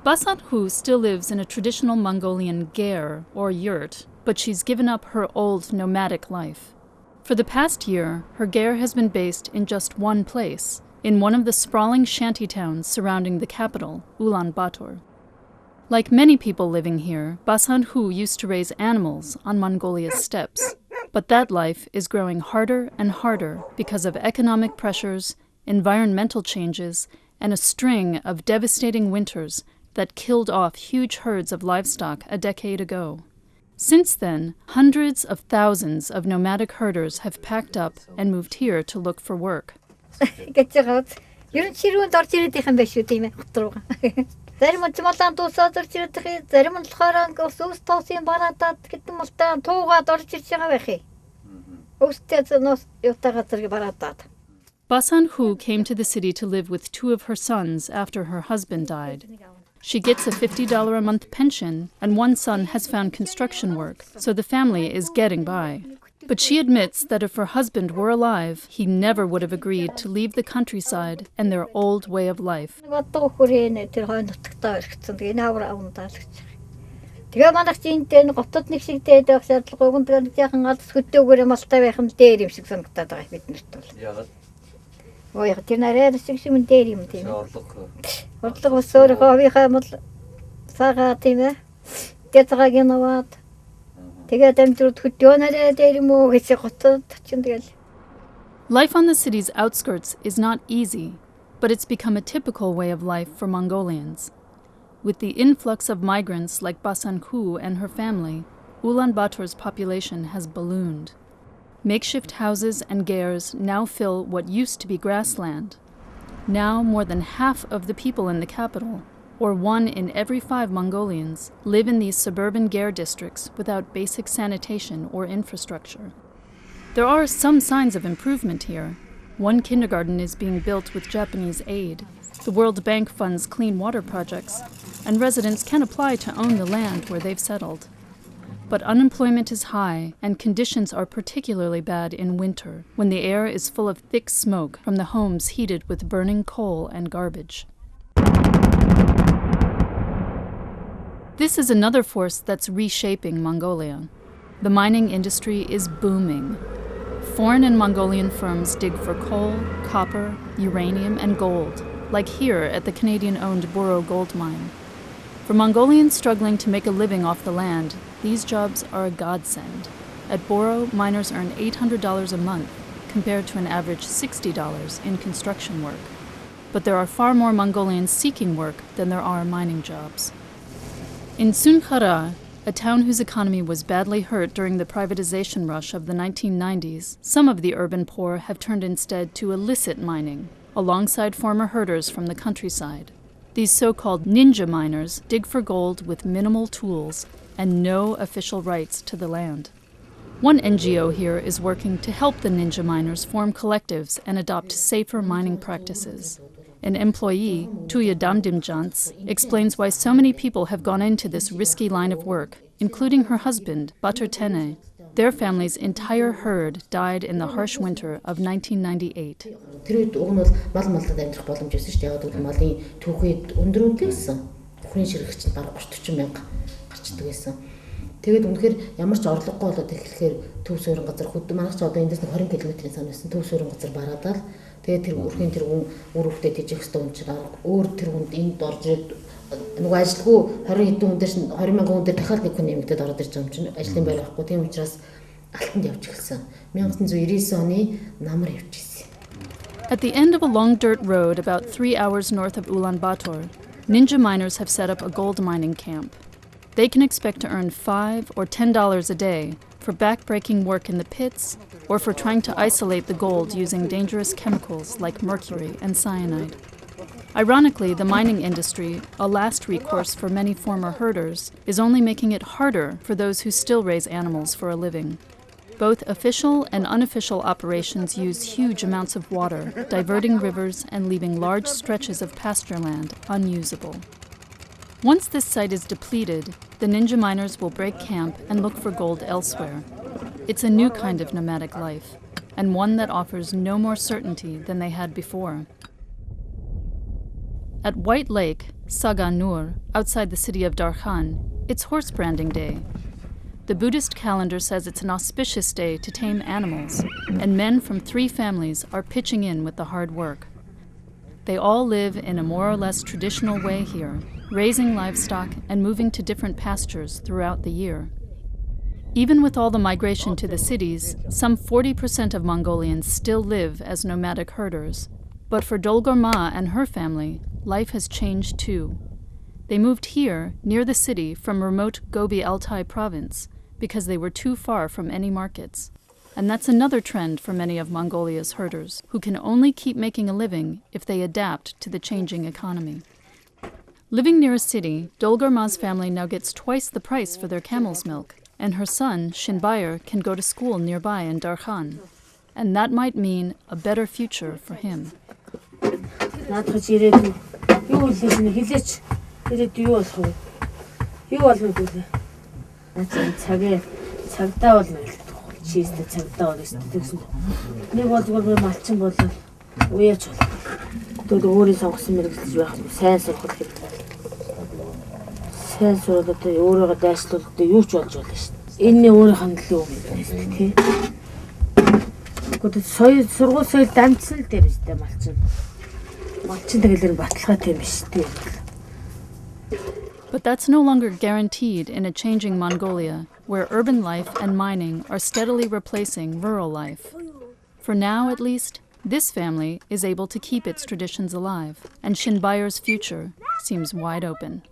Basan-hu still lives in a traditional Mongolian ger, or yurt, but she's given up her old nomadic life. For the past year, her ger has been based in just one place, in one of the sprawling shanty towns surrounding the capital, Ulaanbaatar. Like many people living here, Basan-hu used to raise animals on Mongolia's steppes, but that life is growing harder and harder because of economic pressures, environmental changes, and a string of devastating winters that killed off huge herds of livestock a decade ago. Since then, hundreds of thousands of nomadic herders have packed up and moved here to look for work. Basan-hu came to the city to live with two of her sons after her husband died. She gets a $50 a month pension, and one son has found construction work, so the family is getting by. But she admits that if her husband were alive, he never would have agreed to leave the countryside and their old way of life. Life on the city's outskirts is not easy, but it's become a typical way of life for Mongolians. With the influx of migrants like Basan-hu and her family, Ulaanbaatar's population has ballooned. Makeshift houses and gers now fill what used to be grassland. Now more than half of the people in the capital, or 1 in every 5 Mongolians, live in these suburban ger districts without basic sanitation or infrastructure. There are some signs of improvement here. One kindergarten is being built with Japanese aid. The World Bank funds clean water projects, and residents can apply to own the land where they've settled. But unemployment is high, and conditions are particularly bad in winter, when the air is full of thick smoke from the homes heated with burning coal and garbage. This is another force that's reshaping Mongolia. The mining industry is booming. Foreign and Mongolian firms dig for coal, copper, uranium, and gold, like here at the Canadian-owned Boro gold mine. For Mongolians struggling to make a living off the land, these jobs are a godsend. At Boro, miners earn $800 a month, compared to an average $60 in construction work. But there are far more Mongolians seeking work than there are mining jobs. In Sunkhara, a town whose economy was badly hurt during the privatization rush of the 1990s, some of the urban poor have turned instead to illicit mining, alongside former herders from the countryside. These so-called ninja miners dig for gold with minimal tools and no official rights to the land. One NGO here is working to help the ninja miners form collectives and adopt safer mining practices. An employee, Tuya Damdimjants, explains why so many people have gone into this risky line of work, including her husband, Batur Tene. Their family's entire herd died in the harsh winter of 1998. Тэгээд үнэхээр ямар ч орлогогүй болоод эхлэхээр төв суурин газар хөдөө манайх ч одоо эндээс 20 км-ийн санаасан төв суурин газар бараадаа л тэгээд тэр өрхийн тэр хүн үр хөвгтэй тийжих хэвээр унчраа өөр тэр хүнд энд орж ирээд нөгөө ажилгүй 20 хэдэн хүн дээр 20 мянган хүн дээр дахиад нэг хүн нэмэгдээд ороод ирж байгаа юм чинь ажлын байр байхгүй тийм учраас алтанд явж эхэлсэн 1999 оны намар явж ирсэн. At the end of a long dirt road about 3 hours north of Ulaanbaatar, ninja miners have set up a gold mining camp. They can expect to earn $5 or $10 a day for back-breaking work in the pits or for trying to isolate the gold using dangerous chemicals like mercury and cyanide. Ironically, the mining industry, a last recourse for many former herders, is only making it harder for those who still raise animals for a living. Both official and unofficial operations use huge amounts of water, diverting rivers and leaving large stretches of pasture land unusable. Once this site is depleted, the ninja miners will break camp and look for gold elsewhere. It's a new kind of nomadic life, and one that offers no more certainty than they had before. At White Lake, Saga Nur, outside the city of Darkhan, it's horse branding day. The Buddhist calendar says it's an auspicious day to tame animals, and men from 3 families are pitching in with the hard work. They all live in a more or less traditional way here, raising livestock and moving to different pastures throughout the year. Even with all the migration to the cities, some 40% of Mongolians still live as nomadic herders. But for Dolgorma and her family, life has changed too. They moved here, near the city, from remote Gobi Altai province, because they were too far from any markets. And that's another trend for many of Mongolia's herders, who can only keep making a living if they adapt to the changing economy. Living near a city, Dolgorma's family now gets twice the price for their camel's milk, and her son, Shinbayar, can go to school nearby in Darkhan. And that might mean a better future for him. But that's no longer guaranteed in a changing Mongolia, where urban life and mining are steadily replacing rural life. For now, at least, this family is able to keep its traditions alive, and Shinbayar's future seems wide open.